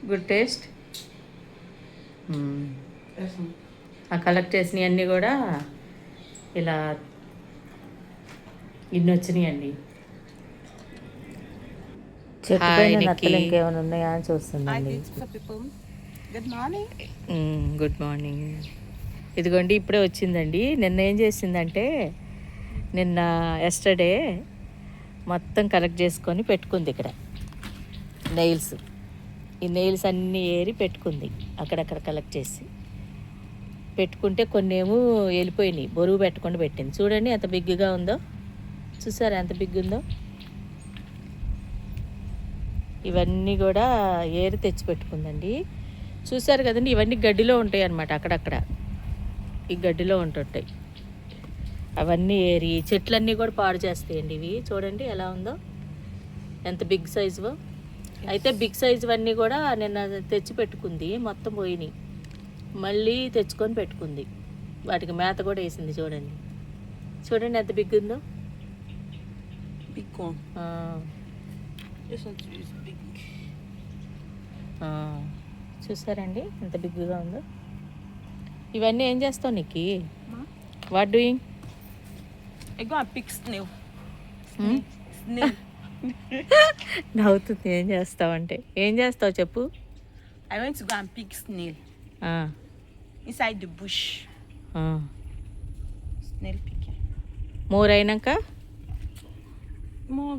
Good taste. ఆ collect చేసినవి అన్నీ కూడా ఇలా ఇన్ని వచ్చినాయండి. చెట్టు పైన నత్తలు ఇంకేమైనా ఉన్నాయా అని చూస్తుందండి. Good morning. ఇదిగోండి ఇప్పుడే వచ్చిందండి. నిన్న ఏం చేసిందంటే నిన్న ఎస్టర్డే మొత్తం కలెక్ట్ చేసుకొని పెట్టుకుంది ఇక్కడ నెయిల్స్. ఈ నెయిల్స్ అన్నీ ఏరి పెట్టుకుంది అక్కడక్కడ కలెక్ట్ చేసి పెట్టుకుంటే కొన్ని ఏమో వెళ్ళిపోయినాయి, బరువు పెట్టకుండా పెట్టింది. చూడండి ఎంత బిగ్గా ఉందో, చూసారా ఎంత బిగ్ ఉందో. ఇవన్నీ కూడా ఏరి తెచ్చి పెట్టుకుందండి. చూసారు కదండి, ఇవన్నీ గడ్డిలో ఉంటాయి అన్నమాట. అక్కడక్కడ ఈ గడ్డిలో ఉంటుంటాయి. అవన్నీ ఏరి చెట్లన్నీ కూడా పాడు చేస్తాయండి ఇవి. చూడండి ఎలా ఉందో, ఎంత బిగ్ సైజు. అయితే బిగ్ సైజు అన్నీ కూడా నిన్న తెచ్చి పెట్టుకుంది, మొత్తం పోయినాయి. మళ్ళీ తెచ్చుకొని పెట్టుకుంది, వాటికి మేత కూడా వేసింది. చూడండి చూడండి ఎంత బిగ్ ఉందో. చూసారండి ఎంత బిగ్గా ఉందో. ఇవన్నీ ఏం చేస్తావు నీకు? What doing? నవ్వుతుంది. ఏం చేస్తావు అంటే ఏం చేస్తావు చెప్పు. I went to go and pick snail inside the bush. Snail picking. More అయినాక More,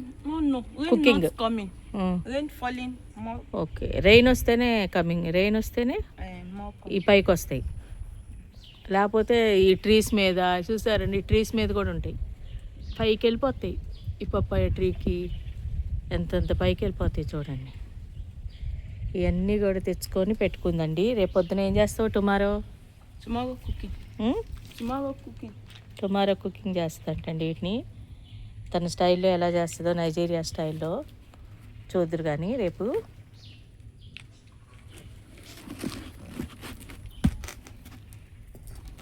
no. Rain Cooking. not coming. Rain falling, more. Okay, rain వస్తేనే కమింగ్. రెయిన్ వస్తేనే More ఈ పైకి వస్తాయి. లేకపోతే ఈ ట్రీస్ మీద చూసారండి, ఈ ట్రీస్ మీద కూడా ఉంటాయి, పైకి వెళ్ళిపోతాయి. ఈ పప్పాయ ట్రీకి ఎంతెంత పైకి వెళ్ళిపోతాయి చూడండి. ఇవన్నీ కూడా తెచ్చుకొని పెట్టుకుందండి. రేపొద్దున ఏం చేస్తావు? Tomorrow cooking. టుమారో కుకింగ్ చేస్తుంటండి. వీటిని తన స్టైల్లో ఎలా చేస్తుందో, నైజీరియా స్టైల్లో చూద్దరు కానీ రేపు.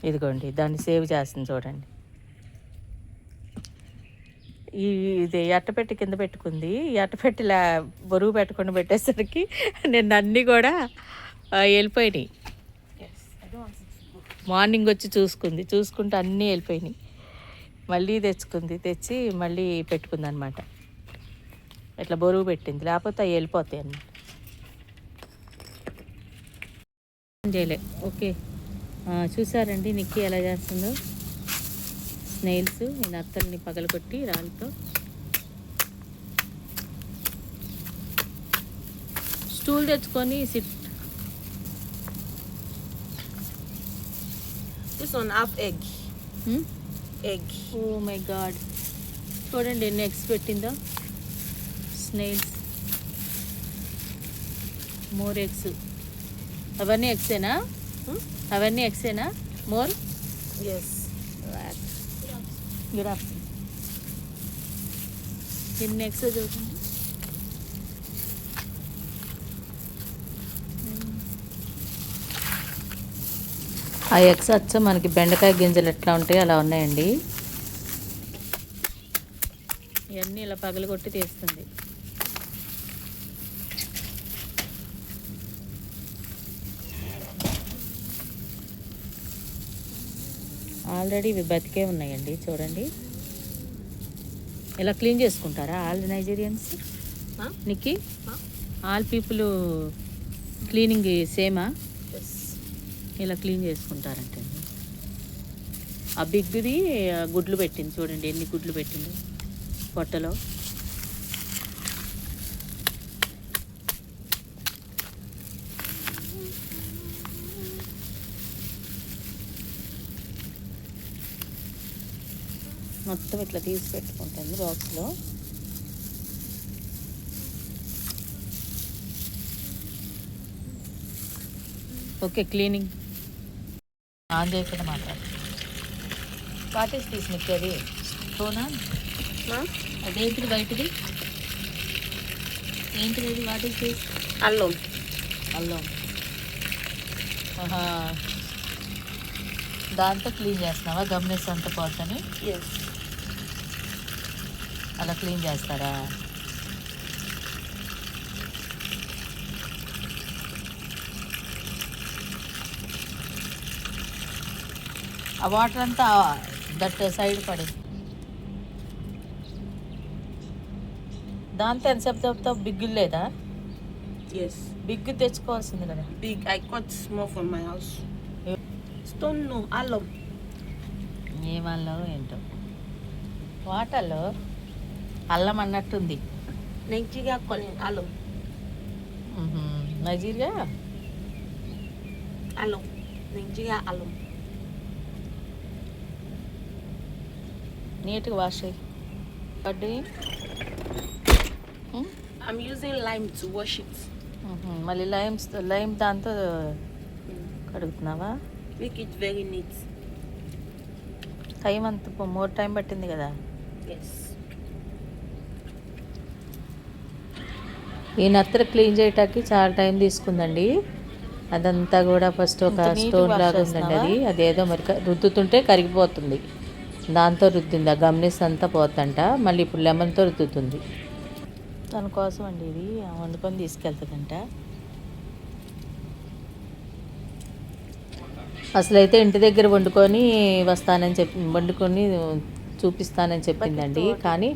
ఇదిగోండి దాన్ని సేవ్ చేస్తుంది చూడండి. ఇది అట్టపెట్టి కింద పెట్టుకుంది. ఈ అట్టపెట్టి బరువు పెట్టకుండా పెట్టేసరికి నిన్న అన్నీ కూడా వెళ్ళిపోయినాయి. మార్నింగ్ వచ్చి చూసుకుంటే అన్నీ వెళ్ళిపోయినాయి. మళ్ళీ తెచ్చుకుంది, తెచ్చి మళ్ళీ పెట్టుకుంది అనమాట. ఇట్లా బరువు పెట్టింది, లేకపోతే అవి వెళ్ళిపోతాయి అన్నమాట. చేయలే. ఓకే, చూసారండి నిక్కీ ఎలా చేస్తుందో. స్నేల్స్ ఈ నత్తల్ని పగలగొట్టి రాళ్ళతో. స్టూల్ తెచ్చుకొని sit. This one have egg. Egg. Oh my god, చూడండి ఎన్ని ఎగ్స్ పెట్టిందో. Snails, more eggs. అవన్నీ ఎగ్సేనా? అవన్నీ ఎగ్సేనా? మోర్? Yes. Good afternoon. ఎన్ని ఎగ్స్ చూడండి. ఆ ఎగ్స్ వచ్చా మనకి బెండకాయ గింజలు ఎట్లా ఉంటాయి అలా ఉన్నాయండి. ఇవన్నీ ఇలా పగలగొట్టి తీస్తుంది. ఆల్రెడీ ఇవి బతికే ఉన్నాయండి చూడండి. ఇలా క్లీన్ చేసుకుంటారా ఆల్ నైజీరియన్స్? నీకు ఆల్ పీపుల్ క్లీనింగ్ సేమా? ఇలా క్లీన్ చేసుకుంటారంటే. ఆ బిగ్ది గుడ్లు పెట్టింది చూడండి, ఎన్ని గుడ్లు పెట్టింది పొట్టలో. మొత్తం ఇట్లా తీసి పెట్టుకుంటుంది బాక్స్లో. ఓకే, క్లీనింగ్ ఆన్ చేయకుండా మాట్లాడు. వాటేసి తీసి నిక్కేది ఫోనా? అదేంటిది బయటది? ఏంటిది అది? వాటేసి తీసి Alone. అల్లం. దాంతో క్లీన్ చేస్తున్నావా? గమ్నెస్ అంత పోతని Yes. అలా క్లీన్ చేస్తారా? ఆ వాటర్ అంతా దట్ సైడ్ పడే. దాంతో ఎంతసేపు చెప్తావు? బిగ్గులు లేదా? Yes. బిగ్గు తెచ్చుకోవాల్సింది కదా. Big. I got small from my house. Stone no, alum. ఏమల్లో ఏంటో వాటర్లో అల్లం అన్నట్టుంది. Nigeria calling alum. Nigeria Alum. Nigeria alum. నీట్గా వాష్ చేయి. కడ్డు I'm using lime to wash it. మళ్ళీ లైమ్ దాంతో కడుగుతున్నావా? Make it very neat. Time అంత మోర్ టైం పట్టింది కదా. Yes. ఈ నత్తరు క్లీన్ చేయటానికి చాలా టైం తీసుకుందండి. అదంతా కూడా ఫస్ట్ ఒక ఇంత నీట్గా స్టోన్ వాష్ లాగా ఉందండి. చేస్తున్నావా? అదేదో మరి రుద్దుతుంటే కరిగిపోతుంది. దాంతో రుద్దింది, ఆ గమ్నెస్ అంతా పోతుందంట. మళ్ళీ ఇప్పుడు లెమన్తో రుద్దుతుంది. తన కోసం అండి ఇది వండుకొని తీసుకెళ్తుందంట. అసలైతే ఇంటి దగ్గర వండుకొని వండుకొని చూపిస్తానని చెప్పిందండి. కానీ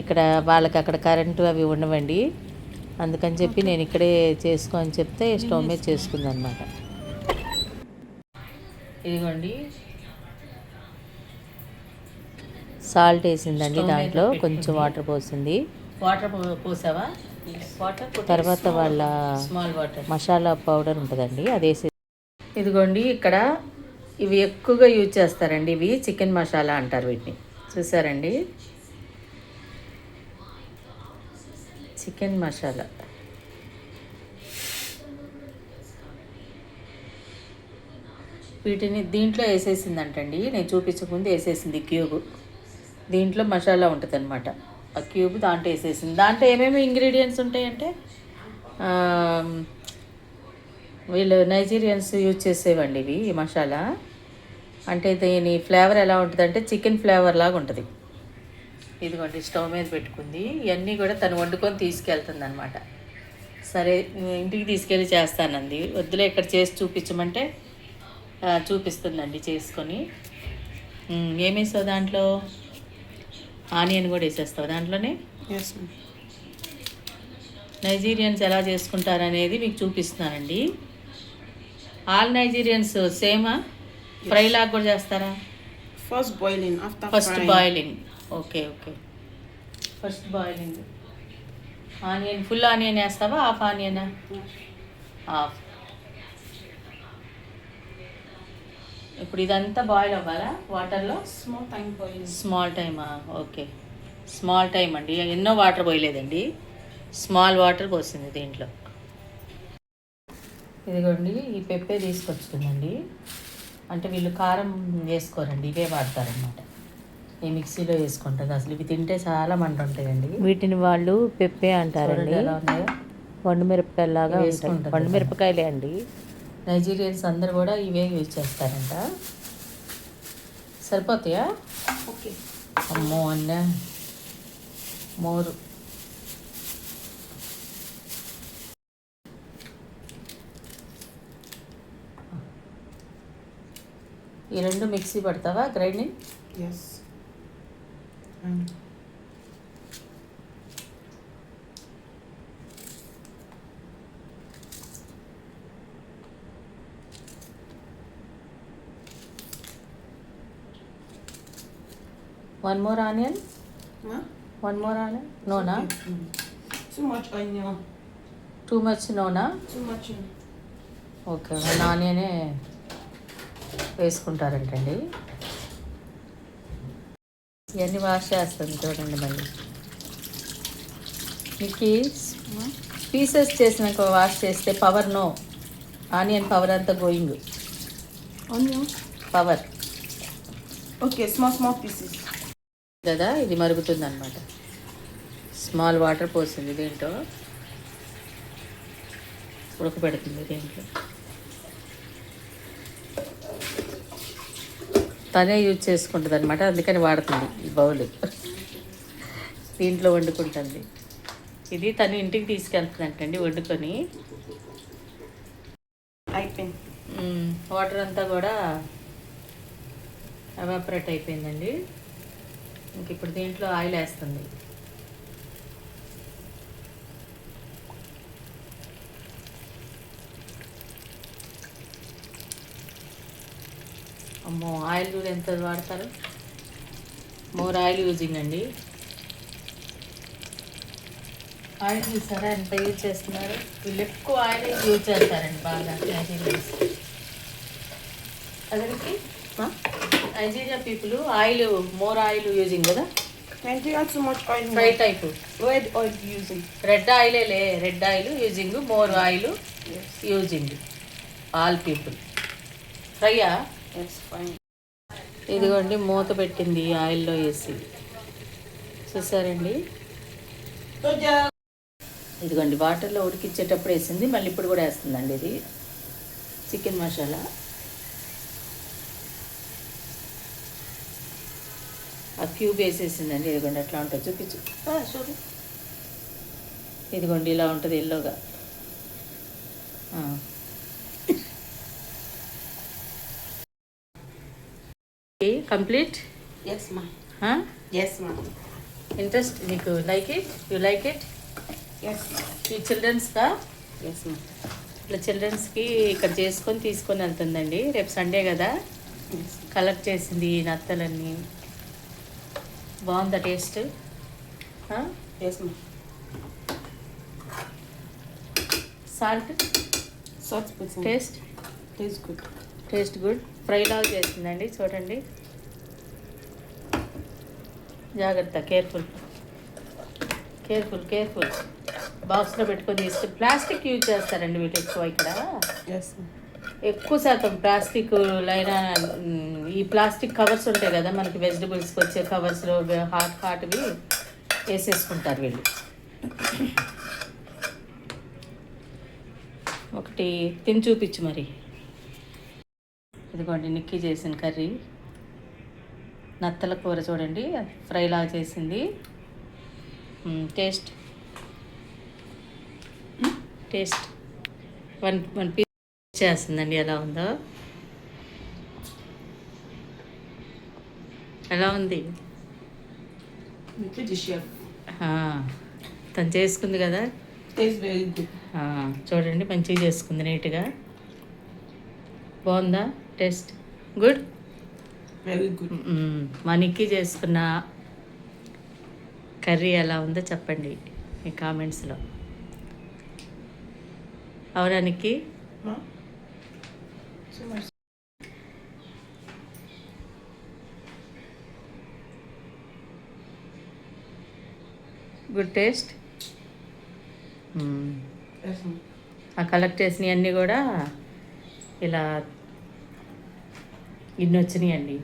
ఇక్కడ వాళ్ళకి అక్కడ కరెంటు అవి ఉండవండి. అందుకని చెప్పి నేను ఇక్కడే చేసుకో అని చెప్తే స్టవ్ మీద చేసుకుంది అనమాట. ఇదిగోండి సాల్ట్ వేసిందండి, స్టవ్ మీద దాంట్లో పెట్టుకుంది. కొంచెం వాటర్ పోసింది. వాటర్ పోసావా? వాటర్ తర్వాత వాళ్ళ స్మాల్ వాటర్. మసాలా పౌడర్ ఉంటుందండి, అది వేసి. ఇదిగోండి ఇక్కడ ఇవి ఎక్కువగా యూజ్ చేస్తారండి. ఇవి చికెన్ మసాలా అంటారు వీటిని. చూసారండి, చికెన్ మసాలా. వీటిని దీంట్లో వేసేసిందంటండి. నేను చూపించకముందు వేసేసింది క్యూబ్. దీంట్లో మసాలా ఉంటుంది అనమాట. ఆ క్యూబ్ దాంట్లో వేసేసింది. దాంట్లో ఏమేమి ఇంగ్రీడియంట్స్ ఉంటాయంటే వీళ్ళు నైజీరియన్స్ యూజ్ చేసేవండి ఇవి. ఈ మసాలా అంటే దీని ఫ్లేవర్ ఎలా ఉంటుందంటే చికెన్ ఫ్లేవర్ లాగా ఉంటుంది. ఇదిగోండి స్టవ్ మీద పెట్టుకుంది. ఇవన్నీ కూడా తను వండుకొని తీసుకెళ్తుంది అనమాట. సరే ఇంటికి తీసుకెళ్ళి చేస్తానంది. వద్దులే ఇక్కడ చేసి చూపించమంటే చూపిస్తుందండి చేసుకొని. ఏమేసావు దాంట్లో? ఆనియన్ కూడా వేసేస్తావు దాంట్లోనే. Yes, ma'am. నైజీరియన్స్ ఎలా చేసుకుంటారనేది మీకు చూపిస్తున్నానండి. All Nigerians సేమా? ఫ్రై లాగా కూడా చేస్తారా? First boiling, after first frying. Boiling. Okay okay, first boiling. Onion full onion వేస్తావా? హాఫ్ ఆనియనా? హాఫ్. ఇప్పుడు ఇదంతా బాయిల్ అవ్వాలా వాటర్లో? Small time boiling. స్మాల్ టైమా? ఓకే, స్మాల్ టైం అండి. ఎన్నో వాటర్ పోయలేదండి, స్మాల్ వాటర్ పోసింది దీంట్లో. ఇదిగోండి ఈ పెప్పే తీసుకొచ్చుకుందండి. అంటే వీళ్ళు కారం వేసుకోరండి, ఇవే వాడతారనమాట. ఈ మిక్సీలో వేసుకుంటుంది. అసలు ఇవి తింటే చాలా మంట ఉంటాయండి. వీటిని వాళ్ళు పెప్పే అంటారండి. చూడండి ఎలా ఉన్నాయో. పండుమిరపకాయలాగా ఉంటాయి. వేసుకుంటుంది. పండుమిరపకాయలే అండి. నైజీరియన్స్ అందరు కూడా ఇవే యూజ్ చేస్తారంట. సరిపోతాయా? Okay. అమ్మో అన్న మోరు. ఈ రెండు మిక్సీ పడతావా grinding? Yes. One more onion. Huh? One more onion. నోనా? Too much onion. Too much నోనా? Too much onion. Okay, one ఆనియనే వేసుకుంటారంటండి. ఇవన్నీ వాష్ చేస్తుంది చూడండి. మళ్ళీ మీకు పీసెస్ చేసినాక వాష్ చేస్తే పవర్ నో. ఆనియన్ పవర్ అంతా going. Onion. Power Okay, small pieces. కదా. ఇది మరుగుతుంది అనమాట. స్మాల్ వాటర్ పోసింది దీంట్లో, ఉడకబెడుతుంది దీంట్లో. తనే యూజ్ చేసుకుంటుంది అనమాట, అందుకని వాడుతుంది ఈ బౌల్. దీంట్లో వండుకుంటుంది. ఇది తను ఇంటికి తీసుకెళ్తుందంటండి వండుకొని. Open. వాటర్ అంతా కూడా ఎవాపరేట్ అయిపోయిందండి. ఇంక ఇప్పుడు దీంట్లో ఆయిల్ వేస్తుంది. అమ్మో, ఆయిల్ కూడా ఎంత వాడతారు? మోర్ ఆయిల్ యూజింగ్ అండి. ఆయిల్ చూసారా ఎంత యూజ్ చేస్తున్నారు? వీళ్ళు ఎక్కువ ఆయిల్ యూజ్ చేస్తారండి బాగా. అదరికి Nigeria people oil more oil using కదా. Nigeria too much oil. Fry type Red oil using. Red ఆయిలే red oil using, more oil using all people. ఫ్రైయా? Yes, fine. ఇదిగోండి మూత పెట్టింది ఆయిల్లో వేసి. చూసారండి, ఇదిగోండి వాటర్లో ఉడికిచ్చేటప్పుడు వేసింది, మళ్ళీ ఇప్పుడు కూడా వేస్తుందండి. ఇది చికెన్ మసాలా. ఆ క్యూబ్ వేసేసిందండి. ఇదిగోండి అట్లా ఉంటుంది, చూపించు చూడు. ఇదిగోండి ఇలా ఉంటుంది ఎల్లోగా. Complete. Yes, ma. Yes, ma. Interest నీకు? Like it? You like it? Yes. ఈ చిల్డ్రన్స్కా? Yes, ma. ఇట్లా చిల్డ్రన్స్కి ఇక్కడ చేసుకొని తీసుకొని వెళ్తుందండి. రేపు సండే కదా, Yes. కలెక్ట్ చేసింది ఈ నత్తలన్నీ. బాగుందా taste? Yes, ma. Salt Salt put in. Taste? Tastes good. Taste good. Fry లాగా చేస్తుందండి, చూడండి. జాగ్రత్త, కేర్ఫుల్ కేర్ఫుల్ కేర్ఫుల్. బాక్స్లో పెట్టుకొని తీసుకుని. ప్లాస్టిక్ యూజ్ చేస్తారండి వీటి ఎక్కువ ఇక్కడ. Yes, ma. ఎక్కువ శాతం ప్లాస్టిక్ లైనా ఈ ప్లాస్టిక్ కవర్స్ ఉంటాయి కదా మనకి, వెజిటబుల్స్కి వచ్చే కవర్స్లో హాట్వి వేసేసుకుంటారు వీళ్ళు. ఒకటి తిని చూపించు మరి. ఇదిగోండి నిక్కీ చేసిన కర్రీ, నత్తల కూర చూడండి, ఫ్రై లాగా చేసింది. టేస్ట్ టేస్ట్ వన్ పీస్ చేస్తుందండి. ఎలా ఉందో? ఎలా ఉంది? Make the chef. తను చేసుకుంది కదా. Tastes very good. చూడండి మంచిగా చేసుకుంది, నీట్గా. బాగుందా టేస్ట్? గుడ్. Very good. మా నిక్కీ చేసుకున్న కర్రీ ఎలా ఉందో చెప్పండి మీ కామెంట్స్లో. అవునా Nikki? Ma? So much. Good taste. Yes, ma. ఆ కలెక్ట్ చేసినవన్నీ కూడా ఇలా ఇన్ని వచ్చినాయండి.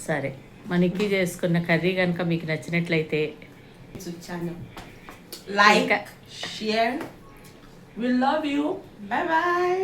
సరే, మనకి చేసుకున్న కర్రీ కనుక మీకు నచ్చినట్లయితే To channel. Like, share. We love you. Bye bye.